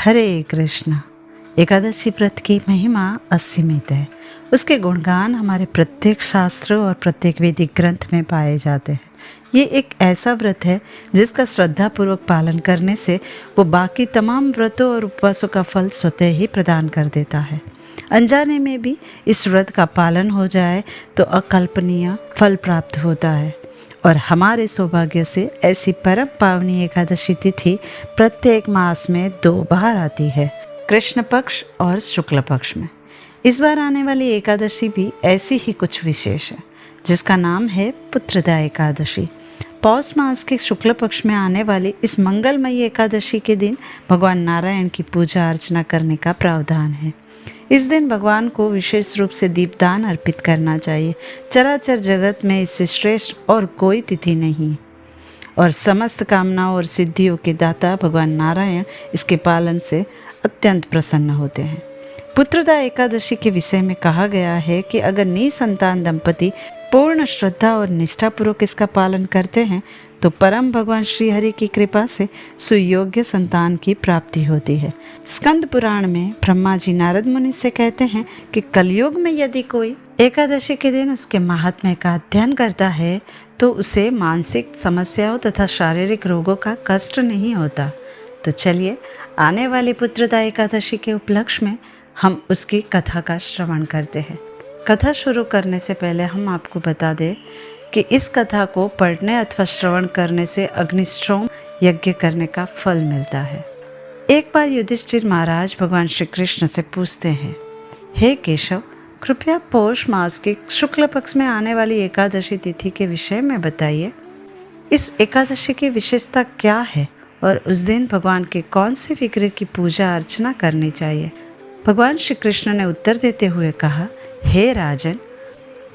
हरे कृष्ण। एकादशी व्रत की महिमा असीमित है। उसके गुणगान हमारे प्रत्येक शास्त्र और प्रत्येक वैदिक ग्रंथ में पाए जाते हैं। ये एक ऐसा व्रत है जिसका श्रद्धापूर्वक पालन करने से वो बाकी तमाम व्रतों और उपवासों का फल स्वतः ही प्रदान कर देता है। अनजाने में भी इस व्रत का पालन हो जाए तो अकल्पनीय फल प्राप्त होता है। और हमारे सौभाग्य से ऐसी परम पावनी एकादशी तिथि प्रत्येक मास में 2 बार आती है, कृष्ण पक्ष और शुक्ल पक्ष में। इस बार आने वाली एकादशी भी ऐसी ही कुछ विशेष है, जिसका नाम है पुत्रदा एकादशी। पौष मास के शुक्ल पक्ष में आने वाली इस मंगलमयी एकादशी के दिन भगवान नारायण की पूजा अर्चना करने का प्रावधान है। इस दिन भगवान को विशेष रूप से दीपदान अर्पित करना चाहिए। चराचर जगत में इससे श्रेष्ठ और कोई तिथि नहीं, और समस्त कामनाओं और सिद्धियों के दाता भगवान नारायण इसके पालन से अत्यंत प्रसन्न होते हैं। पुत्रदा एकादशी के विषय में कहा गया है कि अगर निसंतान दंपति पूर्ण श्रद्धा और निष्ठापूर्वक इसका पालन करते हैं तो परम भगवान श्री हरि की कृपा से सुयोग्य संतान की प्राप्ति होती है। स्कंद पुराण में ब्रह्मा जी नारद मुनि से कहते हैं कि कलयुग में यदि कोई एकादशी के दिन उसके महात्म्य का अध्ययन करता है तो उसे मानसिक समस्याओं तथा शारीरिक रोगों का कष्ट नहीं होता। तो चलिए आने वाली पुत्रदा एकादशी के उपलक्ष्य में हम उसकी कथा का श्रवण करते हैं। कथा शुरू करने से पहले हम आपको बता दें कि इस कथा को पढ़ने अथवा श्रवण करने से अग्निष्टोम यज्ञ करने का फल मिलता है। एक बार युधिष्ठिर महाराज भगवान श्री कृष्ण से पूछते हैं, हे केशव, कृपया पौष मास के शुक्ल पक्ष में आने वाली एकादशी तिथि के विषय में बताइए। इस एकादशी की विशेषता क्या है और उस दिन भगवान के कौन से विग्रह की पूजा अर्चना करनी चाहिए। भगवान श्री कृष्ण ने उत्तर देते हुए कहा, हे राजन,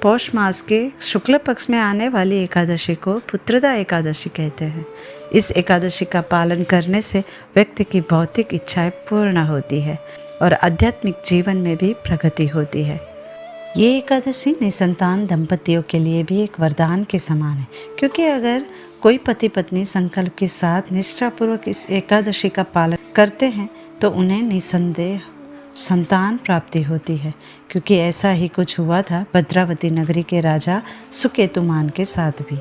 पौष मास के शुक्ल पक्ष में आने वाली एकादशी को पुत्रदा एकादशी कहते हैं। इस एकादशी का पालन करने से व्यक्ति की भौतिक इच्छाएं पूर्ण होती है और आध्यात्मिक जीवन में भी प्रगति होती है। ये एकादशी निसंतान दंपतियों के लिए भी एक वरदान के समान है, क्योंकि अगर कोई पति पत्नी संकल्प के साथ निष्ठापूर्वक इस एकादशी का पालन करते हैं तो उन्हें निसंदेह संतान प्राप्ति होती है, क्योंकि ऐसा ही कुछ हुआ था भद्रावती नगरी के राजा सुकेतुमान के साथ भी।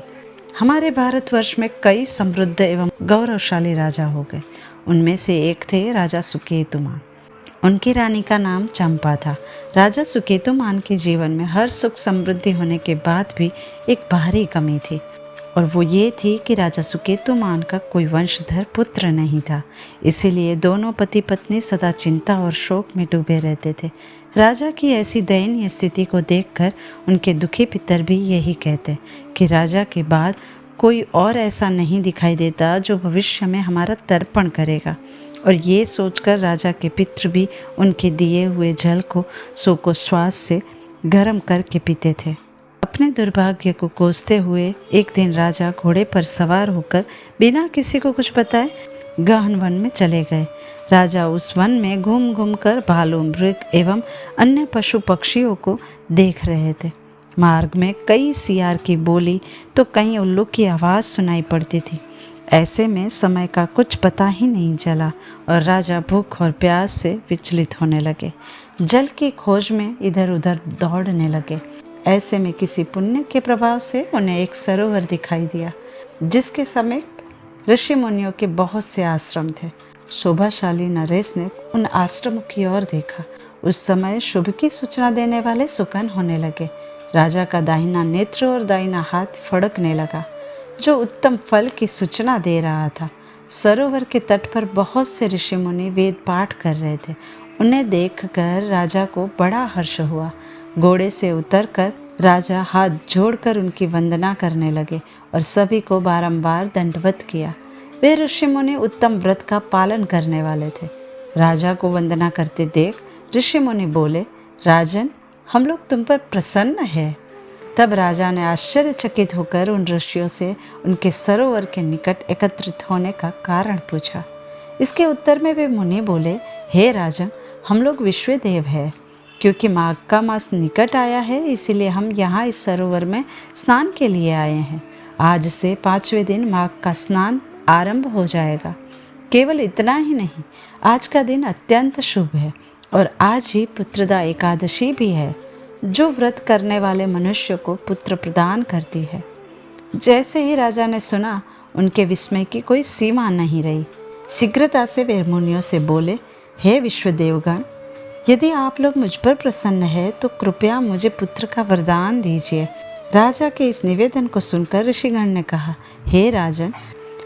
हमारे भारतवर्ष में कई समृद्ध एवं गौरवशाली राजा हो गए। उनमें से एक थे राजा सुकेतुमान। उनकी रानी का नाम चंपा था। राजा सुकेतुमान के जीवन में हर सुख समृद्धि होने के बाद भी एक भारी कमी थी, और वो ये थी कि राजा सुकेतुमान का कोई वंशधर पुत्र नहीं था। इसीलिए दोनों पति पत्नी सदा चिंता और शोक में डूबे रहते थे। राजा की ऐसी दयनीय स्थिति को देखकर उनके दुखी पितर भी यही कहते कि राजा के बाद कोई और ऐसा नहीं दिखाई देता जो भविष्य में हमारा तर्पण करेगा। और ये सोचकर राजा के पितृ भी उनके दिए हुए जल को श्वास से गर्म करके पीते थे। अपने दुर्भाग्य को कोसते हुए एक दिन राजा घोड़े पर सवार होकर बिना किसी को कुछ बताए गहन वन में चले गए। राजा उस वन में घूम घूम कर भालू, मृग एवं अन्य पशु पक्षियों को देख रहे थे। मार्ग में कई सियार की बोली तो कई उल्लू की आवाज़ सुनाई पड़ती थी। ऐसे में समय का कुछ पता ही नहीं चला और राजा भूख और प्यास से विचलित होने लगे। जल की खोज में इधर उधर दौड़ने लगे। ऐसे में किसी पुण्य के प्रभाव से उन्हें एक सरोवर दिखाई दिया, जिसके समीप ऋषि मुनियों के बहुत से आश्रम थे। शोभाशाली नरेश ने उन आश्रमों की ओर देखा। उस समय शुभ की सूचना देने वाले सुकन होने लगे। राजा का दाहिना नेत्र और दाहिना हाथ फड़कने लगा, जो उत्तम फल की सूचना दे रहा था। सरोवर के तट पर बहुत से ऋषि मुनि वेद पाठ कर रहे थे। उन्हें देखकर राजा को बड़ा हर्ष हुआ। घोड़े से उतरकर राजा हाथ जोड़कर उनकी वंदना करने लगे और सभी को बारंबार दंडवत किया। वे ऋषि मुनि उत्तम व्रत का पालन करने वाले थे। राजा को वंदना करते देख ऋषि मुनि बोले, राजन, हम लोग तुम पर प्रसन्न हैं। तब राजा ने आश्चर्यचकित होकर उन ऋषियों से उनके सरोवर के निकट एकत्रित होने का कारण पूछा। इसके उत्तर में वे मुनि बोले, हे राजन, हम लोग विश्वदेव हैं। क्योंकि माघ का मास निकट आया है, इसीलिए हम यहाँ इस सरोवर में स्नान के लिए आए हैं। आज से 5वें दिन माघ का स्नान आरंभ हो जाएगा। केवल इतना ही नहीं, आज का दिन अत्यंत शुभ है और आज ही पुत्रदा एकादशी भी है, जो व्रत करने वाले मनुष्य को पुत्र प्रदान करती है। जैसे ही राजा ने सुना, उनके विस्मय की कोई सीमा नहीं रही। शीघ्रता से वे मुनियों से बोले, हे विश्वदेवगण, यदि आप लोग मुझ पर प्रसन्न है तो कृपया मुझे पुत्र का वरदान दीजिए। राजा के इस निवेदन को सुनकर ऋषिगण ने कहा, हे राजन,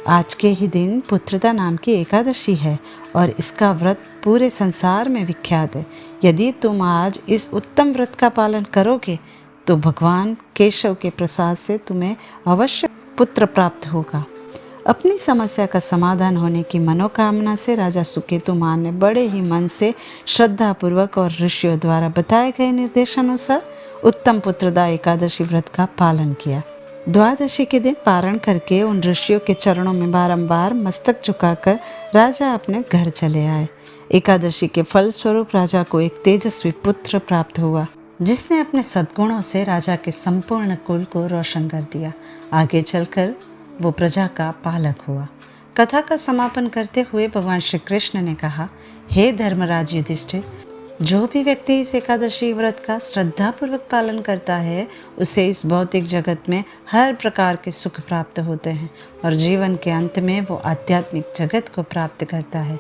आज के ही दिन पुत्रदा नाम की एकादशी है और इसका व्रत पूरे संसार में विख्यात है। यदि तुम आज इस उत्तम व्रत का पालन करोगे तो भगवान केशव के प्रसाद से तुम्हें अवश्य पुत्र प्राप्त होगा। अपनी समस्या का समाधान होने की मनोकामना से राजा सुकेतुमान ने बड़े ही मन से श्रद्धापूर्वक और ऋषियों द्वारा बताए गए निर्देशानुसार उत्तम पुत्रदा एकादशी व्रत का पालन किया। द्वादशी के दिन पारण करके उन ऋषियों के चरणों में बारंबार मस्तक झुकाकर राजा अपने घर चले आए। एकादशी के फल स्वरूप राजा को एक तेजस्वी पुत्र प्राप्त हुआ, जिसने अपने सद्गुणों से राजा के संपूर्ण कुल को रोशन कर दिया। आगे चलकर वो प्रजा का पालक हुआ। कथा का समापन करते हुए भगवान श्री कृष्ण ने कहा, हे धर्मराज युधिष्ठिर, जो भी व्यक्ति इस एकादशी व्रत का श्रद्धापूर्वक पालन करता है, उसे इस भौतिक जगत में हर प्रकार के सुख प्राप्त होते हैं और जीवन के अंत में वो आध्यात्मिक जगत को प्राप्त करता है।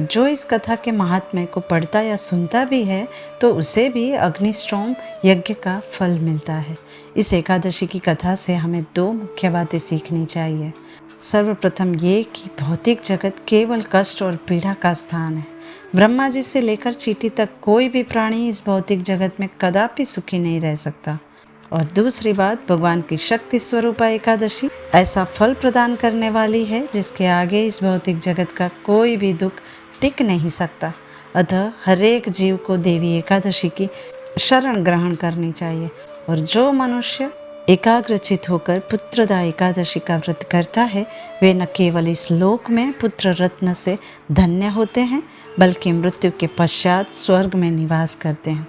जो इस कथा के महात्म्य को पढ़ता या सुनता भी है तो उसे भी अग्निष्टोम यज्ञ का फल मिलता है। इस एकादशी की कथा से हमें दो मुख्य बातें सीखनी चाहिए। सर्वप्रथम ये कि भौतिक जगत केवल कष्ट और पीड़ा का स्थान है। ब्रह्मा जी से लेकर चींटी तक कोई भी प्राणी इस भौतिक जगत में कदापि सुखी नहीं रह सकता। और दूसरी बात, भगवान की शक्ति स्वरूपा एकादशी ऐसा फल प्रदान करने वाली है जिसके आगे इस भौतिक जगत का कोई भी दुख टिक नहीं सकता। अतः हर एक जीव को देवी एकादशी की शरण ग्रहण करनी चाहिए और जो मनुष्य एकाग्रचित होकर पुत्रदा एकादशी का व्रत करता है, वे न केवल इस लोक में पुत्र रत्न से धन्य होते हैं, बल्कि मृत्यु के पश्चात स्वर्ग में निवास करते हैं।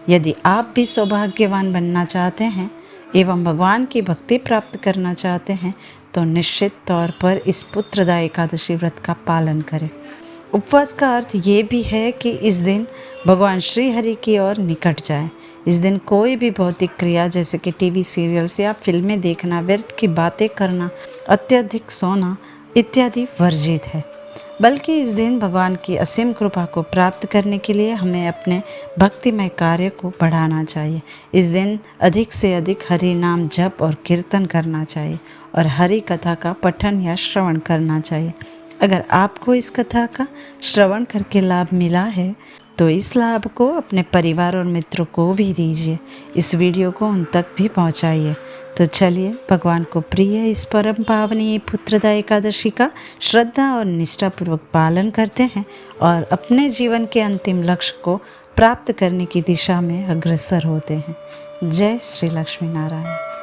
यदि आप भी सौभाग्यवान बनना चाहते हैं एवं भगवान की भक्ति प्राप्त करना चाहते हैं तो निश्चित तौर पर इस पुत्रदा एकादशी व्रत का पालन करें। उपवास का अर्थ ये भी है कि इस दिन भगवान श्री हरि की ओर निकट जाएं। इस दिन कोई भी भौतिक क्रिया जैसे कि टीवी सीरियल्स या फिल्में देखना, व्यर्थ की बातें करना, अत्यधिक सोना इत्यादि वर्जित है, बल्कि इस दिन भगवान की असीम कृपा को प्राप्त करने के लिए हमें अपने भक्तिमय कार्य को बढ़ाना चाहिए। इस दिन अधिक से अधिक हरि नाम जप और कीर्तन करना चाहिए और हरि कथा का पठन या श्रवण करना चाहिए। अगर आपको इस कथा का श्रवण करके लाभ मिला है तो इस लाभ को अपने परिवार और मित्रों को भी दीजिए। इस वीडियो को उन तक भी पहुंचाइए। तो चलिए भगवान को प्रिय इस परम पावनी पुत्रदा एकादशी का श्रद्धा और निष्ठापूर्वक पालन करते हैं और अपने जीवन के अंतिम लक्ष्य को प्राप्त करने की दिशा में अग्रसर होते हैं। जय श्री लक्ष्मी नारायण।